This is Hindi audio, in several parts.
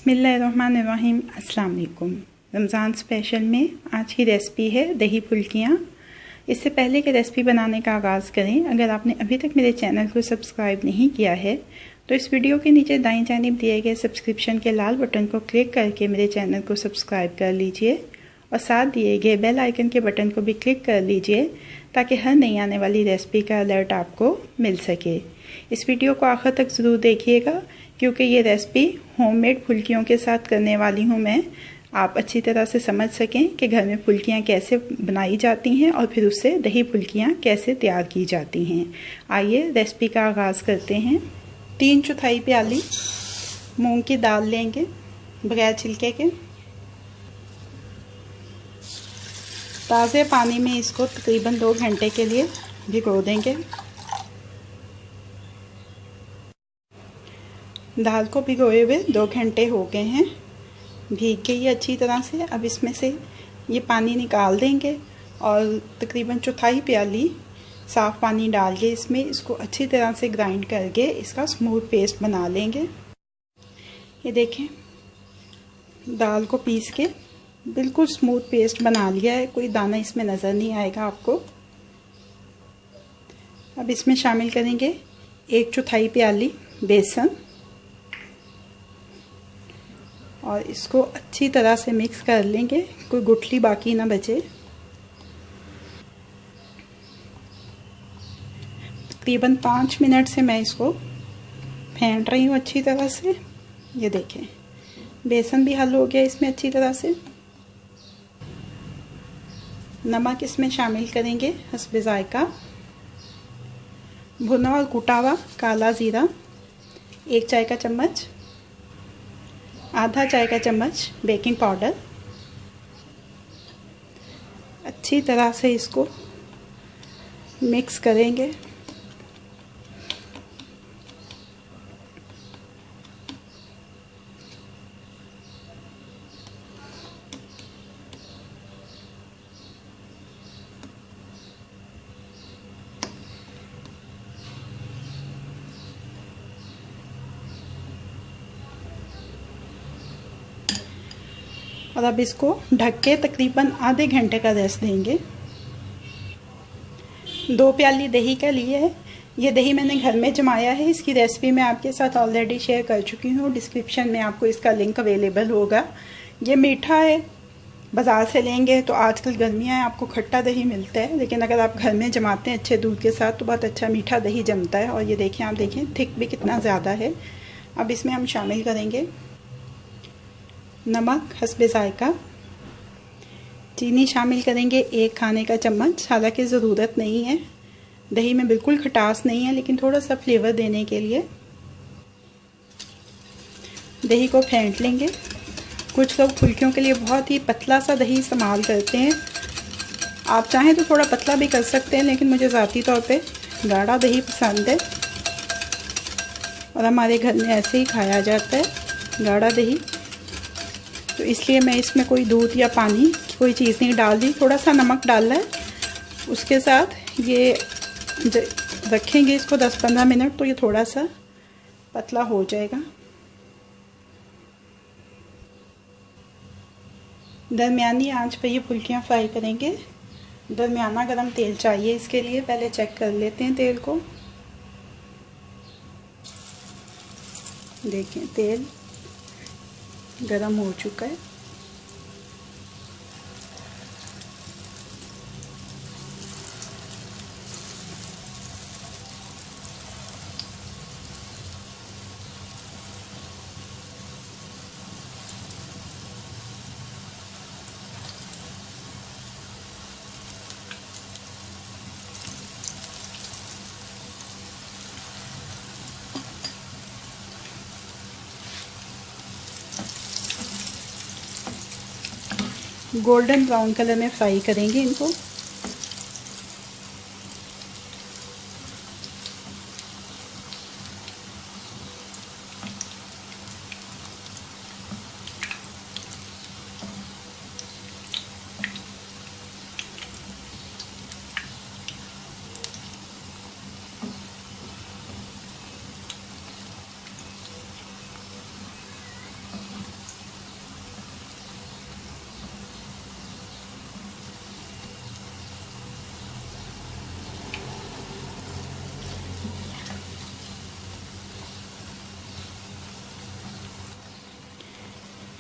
बिस्मिल्लाहिर्रहमानिर्रहीम। अस्सलाम वालेकुम। रमज़ान स्पेशल में आज की रेसिपी है दही फुल्कियाँ। इससे पहले कि रेसिपी बनाने का आगाज़ करें, अगर आपने अभी तक मेरे चैनल को सब्सक्राइब नहीं किया है तो इस वीडियो के नीचे दाईं जानिब दिए गए सब्सक्रिप्शन के लाल बटन को क्लिक करके मेरे चैनल को सब्सक्राइब कर लीजिए और साथ दिए गए बेल आइकन के बटन को भी क्लिक कर लीजिए ताकि हर नई आने वाली रेसिपी का अलर्ट आपको मिल सके। इस वीडियो को आखिर तक ज़रूर देखिएगा क्योंकि ये रेसिपी होममेड फुल्कियों के साथ करने वाली हूँ मैं। आप अच्छी तरह से समझ सकें कि घर में फुल्कियाँ कैसे बनाई जाती हैं और फिर उससे दही फुल्कियाँ कैसे तैयार की जाती हैं। आइए रेसिपी का आगाज़ करते हैं। 3/4 प्याली मूंग की दाल लेंगे बगैर छिलके के। ताज़े पानी में इसको तकरीबन 2 घंटे के लिए भिगो देंगे। दाल को भिगोए हुए 2 घंटे हो गए हैं, भीग गई अच्छी तरह से। अब इसमें से ये पानी निकाल देंगे और तकरीबन 1/4 प्याली साफ़ पानी डाल के इसमें इसको अच्छी तरह से ग्राइंड करके इसका स्मूथ पेस्ट बना लेंगे। ये देखें, दाल को पीस के बिल्कुल स्मूथ पेस्ट बना लिया है, कोई दाना इसमें नज़र नहीं आएगा आपको। अब इसमें शामिल करेंगे 1/4 प्याली बेसन और इसको अच्छी तरह से मिक्स कर लेंगे, कोई गुठली बाकी ना बचे। तकरीबन 5 मिनट से मैं इसको फेंट रही हूँ अच्छी तरह से। ये देखें, बेसन भी हल हो गया इसमें अच्छी तरह से। नमक इसमें शामिल करेंगे हस्बे जायका। भुना और कुटा हुआ काला ज़ीरा 1 चाय का चम्मच, आधा चाय का चम्मच बेकिंग पाउडर। अच्छी तरह से इसको मिक्स करेंगे। और अब इसको ढक के तकरीबन आधे घंटे का रेस्ट देंगे। 2 प्याली दही का लिए है। ये दही मैंने घर में जमाया है। इसकी रेसिपी मैं आपके साथ ऑलरेडी शेयर कर चुकी हूँ। डिस्क्रिप्शन में आपको इसका लिंक अवेलेबल होगा। ये मीठा है, बाज़ार से लेंगे तो आजकल गर्मियाँ हैं, आपको खट्टा दही मिलता है, लेकिन अगर आप घर में जमाते हैं अच्छे दूध के साथ तो बहुत अच्छा मीठा दही जमता है। और ये देखें, आप देखें थिक भी कितना ज़्यादा है। अब इसमें हम शामिल करेंगे नमक हस्बे जायका, चीनी शामिल करेंगे 1 खाने का चम्मच। हालांकि ज़रूरत नहीं है, दही में बिल्कुल खटास नहीं है, लेकिन थोड़ा सा फ्लेवर देने के लिए दही को फेंट लेंगे। कुछ लोग फुल्कियों के लिए बहुत ही पतला सा दही इस्तेमाल करते हैं, आप चाहें तो थोड़ा पतला भी कर सकते हैं, लेकिन मुझे ज़ाती तौर पे गाढ़ा दही पसंद है और हमारे घर में ऐसे ही खाया जाता है गाढ़ा दही। तो इसलिए मैं इसमें कोई दूध या पानी कोई चीज़ नहीं डाल दी। थोड़ा सा नमक डालना है, उसके साथ ये रखेंगे इसको 10-15 मिनट तो ये थोड़ा सा पतला हो जाएगा। दरमियानी आंच पे ये फुल्कियाँ फ्राई करेंगे। दरमियाना गरम तेल चाहिए इसके लिए। पहले चेक कर लेते हैं तेल को। देखें, तेल गरम हो चुका है। गोल्डन ब्राउन कलर में फ्राई करेंगे इनको।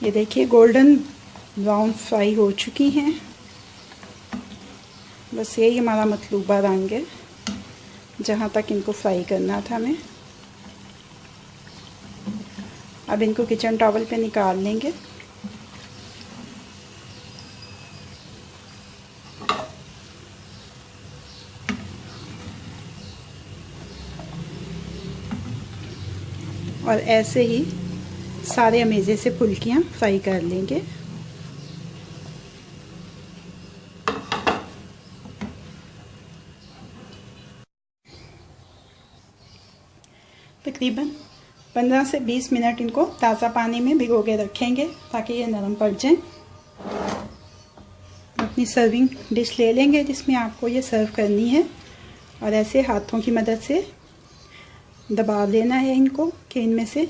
ये देखिए गोल्डन ब्राउन फ्राई हो चुकी हैं। बस यही हमारा मतलूबा रंग है जहाँ तक इनको फ्राई करना था हमें। अब इनको किचन टॉवल पे निकाल लेंगे। और ऐसे ही सारे अमेज़े से फुल्कियाँ फ्राई कर लेंगे। तकरीबन 15 से 20 मिनट इनको ताज़ा पानी में भिगो के रखेंगे ताकि ये नरम पड़ जाएं। अपनी सर्विंग डिश ले लेंगे जिसमें आपको ये सर्व करनी है और ऐसे हाथों की मदद से दबा लेना है इनको कि इनमें से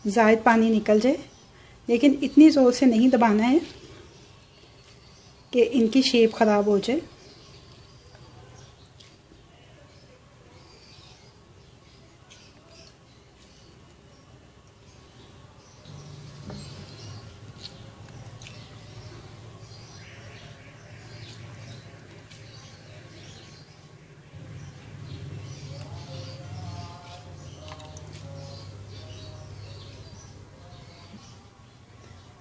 ज़ायद पानी निकल जाए, लेकिन इतनी ज़ोर से नहीं दबाना है कि इनकी शेप ख़राब हो जाए।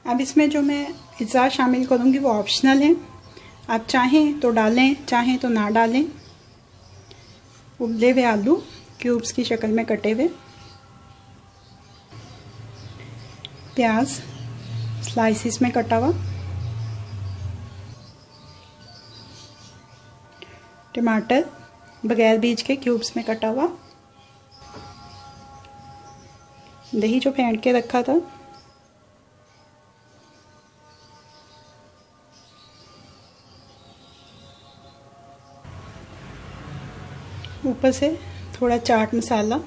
अब इसमें जो मैं अज़ा शामिल करूँगी वो ऑप्शनल है। आप चाहें तो डालें, चाहें तो ना डालें। उबले हुए आलू क्यूब्स की शक्ल में कटे हुए, प्याज स्लाइसिस में कटा हुआ, टमाटर बगैर बीज के क्यूब्स में कटा हुआ, दही जो फेंट के रखा था, ऊपर से थोड़ा चाट मसाला।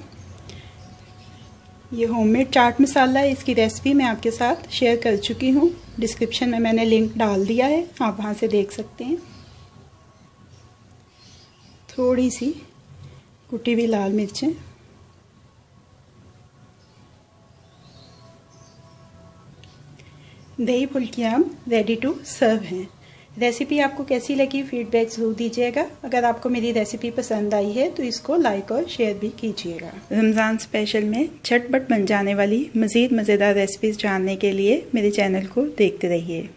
ये होममेड चाट मसाला है, इसकी रेसिपी मैं आपके साथ शेयर कर चुकी हूँ। डिस्क्रिप्शन में मैंने लिंक डाल दिया है, आप वहाँ से देख सकते हैं। थोड़ी सी कुटी हुई लाल मिर्चें, दही फुल्कियाँ रेडी टू सर्व हैं। रेसिपी आपको कैसी लगी फीडबैक ज़रूर दीजिएगा। अगर आपको मेरी रेसिपी पसंद आई है तो इसको लाइक और शेयर भी कीजिएगा। रमज़ान स्पेशल में झटपट बन जाने वाली मज़ीद मज़ेदार रेसिपीज़ जानने के लिए मेरे चैनल को देखते रहिए।